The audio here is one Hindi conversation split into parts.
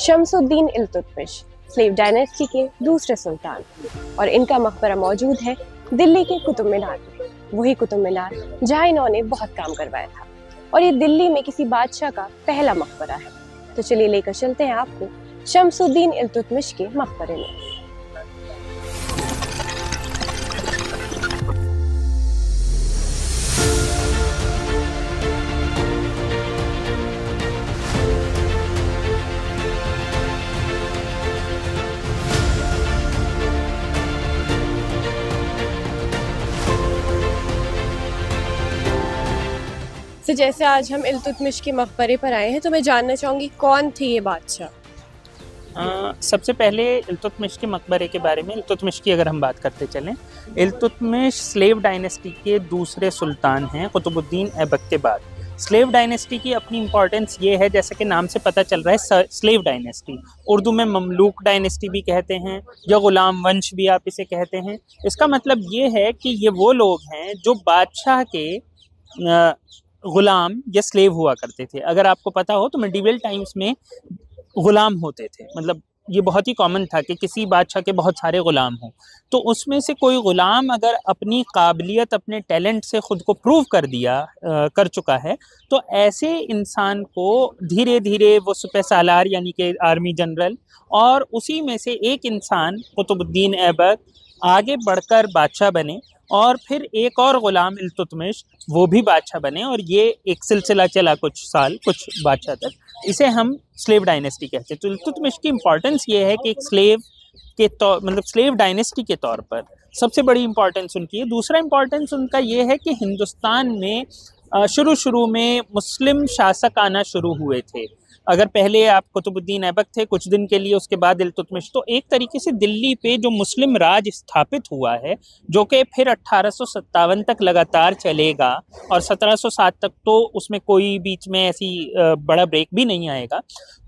शम्सुद्दीन इल्तुतमिश स्लेव डायनेस्टी के दूसरे सुल्तान और इनका मकबरा मौजूद है दिल्ली के कुतुब मीनार में। वही कुतुब मीनार जहाँ इन्होंने बहुत काम करवाया था और ये दिल्ली में किसी बादशाह का पहला मकबरा है। तो चलिए लेकर चलते हैं आपको शम्सुद्दीन इल्तुतमिश के मकबरे में। तो जैसे आज हम इल्तुतमिश के मकबरे पर आए हैं, तो मैं जानना चाहूँगी कौन थे ये बादशाह। सबसे पहले इल्तुतमिश के मकबरे के बारे में, इल्तुतमिश की अगर हम बात करते चलें, इल्तुतमिश स्लेव डायनेस्टी के दूसरे सुल्तान हैं कुतुबुद्दीन ऐबक के बाद। स्लेव डायनेस्टी की अपनी इंपॉर्टेंस ये है, जैसे कि नाम से पता चल रहा है, स्लेव डायनेस्टी, उर्दू में ममलूक डायनेस्टी भी कहते हैं या गुलाम वंश भी आप इसे कहते हैं। इसका मतलब ये है कि ये वो लोग हैं जो बादशाह के गुलाम या स्लेव हुआ करते थे। अगर आपको पता हो तो मिडीवल टाइम्स में गुलाम होते थे, मतलब ये बहुत ही कॉमन था कि किसी बादशाह के बहुत सारे गुलाम हों। तो उसमें से कोई गुलाम अगर अपनी काबिलियत, अपने टैलेंट से ख़ुद को प्रूव कर चुका है, तो ऐसे इंसान को धीरे धीरे वो सुपह सालार यानी कि आर्मी जनरल, और उसी में से एक इंसान कुतुबुद्दीन ऐबक आगे बढ़कर बादशाह बने, और फिर एक और ग़ुलाम इल्तुतमिश वो भी बादशाह बने, और ये एक सिलसिला चला कुछ साल, कुछ बादशाह तक। इसे हम स्लेव डायनेस्टी कहते हैं। तो इल्तुतमिश की इंपॉर्टेंस ये है कि एक स्लेव के तौर, मतलब स्लेव डायनेस्टी के तौर पर सबसे बड़ी इंपॉर्टेंस उनकी है। दूसरा इंपॉर्टेंस उनका ये है कि हिंदुस्तान में शुरू में मुस्लिम शासक आना शुरू हुए थे। अगर पहले आप कुतुबुद्दीन ऐबक थे कुछ दिन के लिए, उसके बाद इल्तुतमिश, तो एक तरीके से दिल्ली पे जो मुस्लिम राज स्थापित हुआ है, जो कि फिर 1857 तक लगातार चलेगा, और 1707 तक तो उसमें कोई बीच में ऐसी बड़ा ब्रेक भी नहीं आएगा,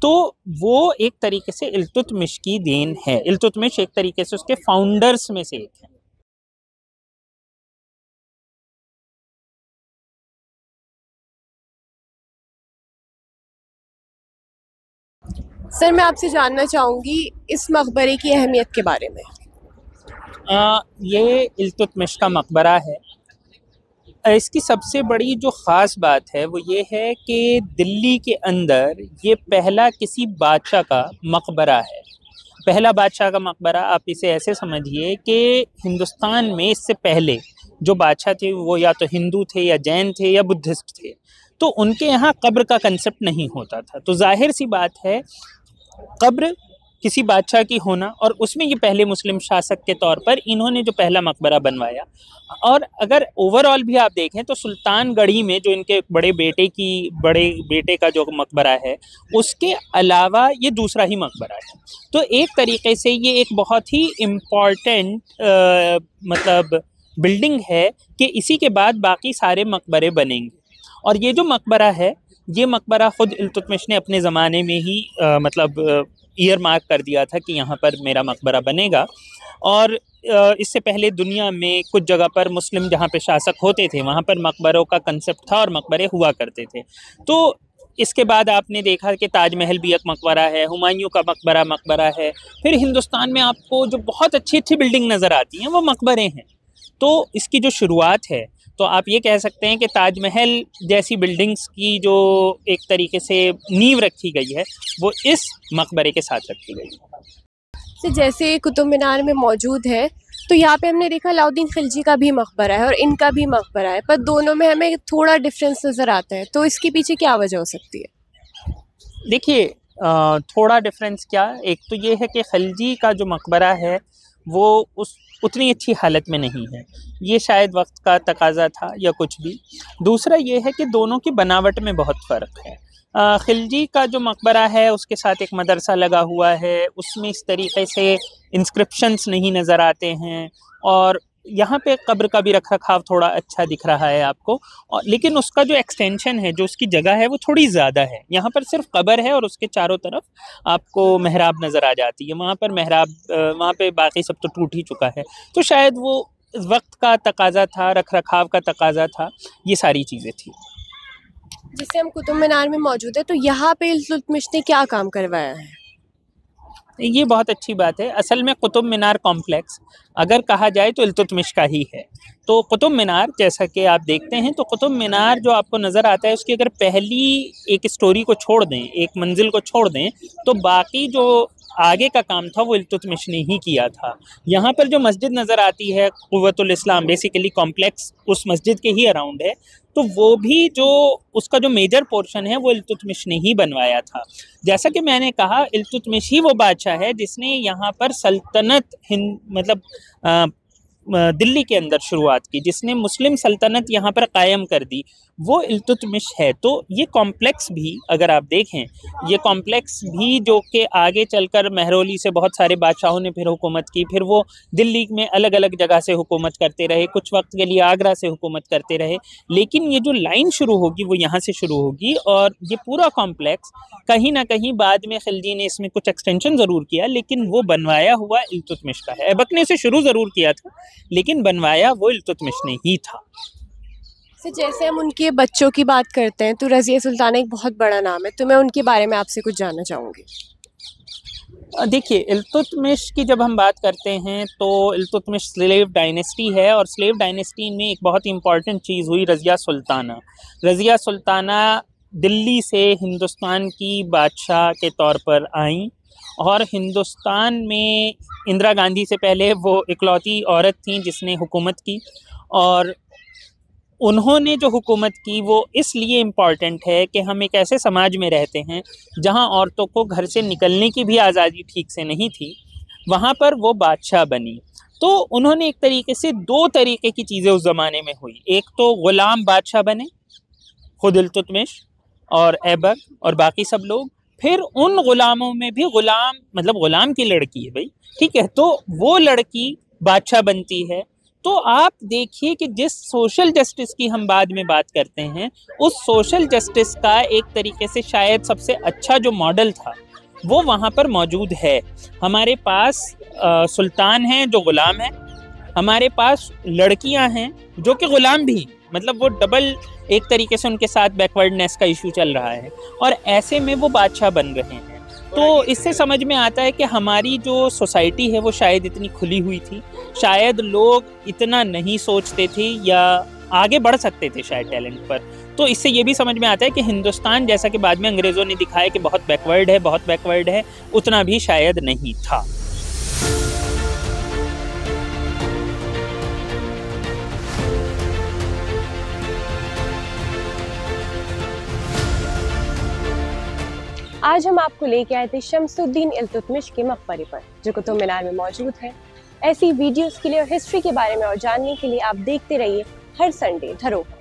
तो वो एक तरीके से इल्तुतमिश की देन है। इल्तुतमिश एक तरीके से उसके फाउंडर्स में से एक है। सर, मैं आपसे जानना चाहूँगी इस मकबरे की अहमियत के बारे में। ये इल्तुतमिश का मकबरा है। इसकी सबसे बड़ी जो ख़ास बात है वो ये है कि दिल्ली के अंदर ये पहला किसी बादशाह का मकबरा है। पहला बादशाह का मकबरा, आप इसे ऐसे समझिए कि हिंदुस्तान में इससे पहले जो बादशाह थे वो या तो हिंदू थे या जैन थे या बुद्धिस्ट थे, तो उनके यहाँ कब्र का कंसेप्ट नहीं होता था। तो जाहिर सी बात है, कब्र किसी बादशाह की होना, और उसमें ये पहले मुस्लिम शासक के तौर पर इन्होंने जो पहला मकबरा बनवाया। और अगर ओवरऑल भी आप देखें तो सुल्तानगढ़ी में जो इनके बड़े बेटे का जो मकबरा है, उसके अलावा ये दूसरा ही मकबरा है। तो एक तरीके से ये एक बहुत ही इम्पॉर्टेंट मतलब बिल्डिंग है कि इसी के बाद बाकी सारे मकबरे बनेंगे। और ये जो मकबरा है, ये मकबरा ख़ुद इल्तुतमिश ने अपने ज़माने में ही ईयर मार्क कर दिया था कि यहाँ पर मेरा मकबरा बनेगा। और इससे पहले दुनिया में कुछ जगह पर मुस्लिम जहाँ पे शासक होते थे, वहाँ पर मकबरों का कंसेप्ट था और मकबरे हुआ करते थे। तो इसके बाद आपने देखा कि ताजमहल भी एक मकबरा है, हुमायूं का मकबरा है। फिर हिंदुस्तान में आपको जो बहुत अच्छी अच्छी बिल्डिंग नज़र आती हैं वो मकबरे हैं। तो इसकी जो शुरुआत है, तो आप ये कह सकते हैं कि ताजमहल जैसी बिल्डिंग्स की जो एक तरीके से नींव रखी गई है, वो इस मकबरे के साथ रखी गई है। तो जैसे कुतुब मीनार में मौजूद है, तो यहाँ पे हमने देखा अलाउद्दीन खिलजी का भी मकबरा है और इनका भी मकबरा है, पर दोनों में हमें थोड़ा डिफरेंस नज़र आता है। तो इसके पीछे क्या वजह हो सकती है? देखिए, थोड़ा डिफरेंस क्या, एक तो ये है कि खिलजी का जो मकबरा है वो उतनी अच्छी हालत में नहीं है। ये शायद वक्त का तकाजा था या कुछ भी। दूसरा ये है कि दोनों की बनावट में बहुत फ़र्क है। खिलजी का जो मकबरा है उसके साथ एक मदरसा लगा हुआ है, उसमें इस तरीके से इंस्क्रिप्शंस नहीं नज़र आते हैं, और यहाँ पे कब्र का भी रखरखाव थोड़ा अच्छा दिख रहा है आपको। और लेकिन उसका जो एक्सटेंशन है, जो उसकी जगह है, वो थोड़ी ज़्यादा है। यहाँ पर सिर्फ कब्र है और उसके चारों तरफ आपको मेहराब नज़र आ जाती है। वहाँ पर मेहराब, वहाँ पे बाकी सब तो टूट ही चुका है। तो शायद वो वक्त का तकाजा था, रखरखाव का तकाजा था, ये सारी चीज़ें थी। जिससे हम कुतुब मीनार में मौजूद है, तो यहाँ पे इल्तुतमिश ने क्या काम करवाया है? ये बहुत अच्छी बात है। असल में कुतुब मीनार कॉम्प्लेक्स अगर कहा जाए तो इल्तुतमिश का ही है। तो कुतुब मीनार जैसा कि आप देखते हैं, तो कुतुब मीनार जो आपको नज़र आता है उसकी अगर पहली एक स्टोरी को छोड़ दें, एक मंजिल को छोड़ दें, तो बाकी जो आगे का काम था वो इल्तुतमिश ने ही किया था। यहाँ पर जो मस्जिद नज़र आती है कुव्वतुल इस्लाम, बेसिकली कॉम्प्लेक्स उस मस्जिद के ही अराउंड है, तो वो भी जो उसका जो मेजर पोर्शन है वो इल्तुतमिश ने ही बनवाया था। जैसा कि मैंने कहा, इल्तुतमिश ही वो बादशाह है जिसने यहाँ पर सल्तनत मतलब दिल्ली के अंदर शुरुआत की, जिसने मुस्लिम सल्तनत यहाँ पर कायम कर दी, वो इल्तुतमिश है। तो ये कॉम्प्लेक्स भी अगर आप देखें, ये कॉम्प्लेक्स भी जो कि आगे चलकर महरौली से बहुत सारे बादशाहों ने फिर हुकूमत की, फिर वो दिल्ली में अलग अलग जगह से हुकूमत करते रहे, कुछ वक्त के लिए आगरा से हुकूमत करते रहे, लेकिन ये जो लाइन शुरू होगी वो यहाँ से शुरू होगी। और ये पूरा कॉम्प्लेक्स कहीं ना कहीं बाद में खिलजी ने इसमें कुछ एक्सटेंशन ज़रूर किया, लेकिन वो बनवाया हुआ इल्तुतमिश का है। ऐबक ने इसे शुरू ज़रूर किया था, लेकिन बनवाया वो इल्तुतमिश ने ही था। तो जैसे हम उनके बच्चों की बात करते हैं, तो रज़िया सुल्ताना एक बहुत बड़ा नाम है, तो मैं उनके बारे में आपसे कुछ जानना चाहूँगी। देखिए, इल्तुतमिश की जब हम बात करते हैं तो इल्तुतमिश स्लेव डायनेस्टी है, और स्लेव डायनेस्टी में एक बहुत इंपॉर्टेंट चीज़ हुई रज़िया सुल्ताना। रज़िया सुल्ताना दिल्ली से हिंदुस्तान की बादशाह के तौर पर आईं, और हिंदुस्तान में इंदिरा गांधी से पहले वो इकलौती औरत थी जिसने हुकूमत की। और उन्होंने जो हुकूमत की वो इसलिए इम्पॉर्टेंट है कि हम एक ऐसे समाज में रहते हैं जहां औरतों को घर से निकलने की भी आज़ादी ठीक से नहीं थी, वहां पर वो बादशाह बनी। तो उन्होंने एक तरीके से दो तरीके की चीज़ें उस ज़माने में हुई। एक तो ग़ुलाम बादशाह बने, खुद इल्तुतमिश और ऐबक और बाकी सब लोग। फिर उन ग़ुलामों में भी ग़ुलाम, मतलब ग़ुलाम की लड़की है भाई, ठीक है, तो वो लड़की बादशाह बनती है। तो आप देखिए कि जिस सोशल जस्टिस की हम बाद में बात करते हैं, उस सोशल जस्टिस का एक तरीके से शायद सबसे अच्छा जो मॉडल था वो वहाँ पर मौजूद है। हमारे पास सुल्तान हैं जो ग़ुलाम हैं, हमारे पास लड़कियाँ हैं जो कि ग़ुलाम भी, मतलब वो डबल एक तरीके से उनके साथ बैकवर्डनेस का इशू चल रहा है, और ऐसे में वो बादशाह बन रहे हैं। तो इससे समझ में आता है कि हमारी जो सोसाइटी है वो शायद इतनी खुली हुई थी, शायद लोग इतना नहीं सोचते थे या आगे बढ़ सकते थे शायद टैलेंट पर। तो इससे ये भी समझ में आता है कि हिंदुस्तान, जैसा कि बाद में अंग्रेज़ों ने दिखाया कि बहुत बैकवर्ड है, उतना भी शायद नहीं था। आज हम आपको लेके आए थे शम्सुद्दीन इल्तुतमिश के मकबरे पर, जो कुतुब मीनार में मौजूद है। ऐसी वीडियोस के लिए और हिस्ट्री के बारे में और जानने के लिए आप देखते रहिए हर संडे धरोहर।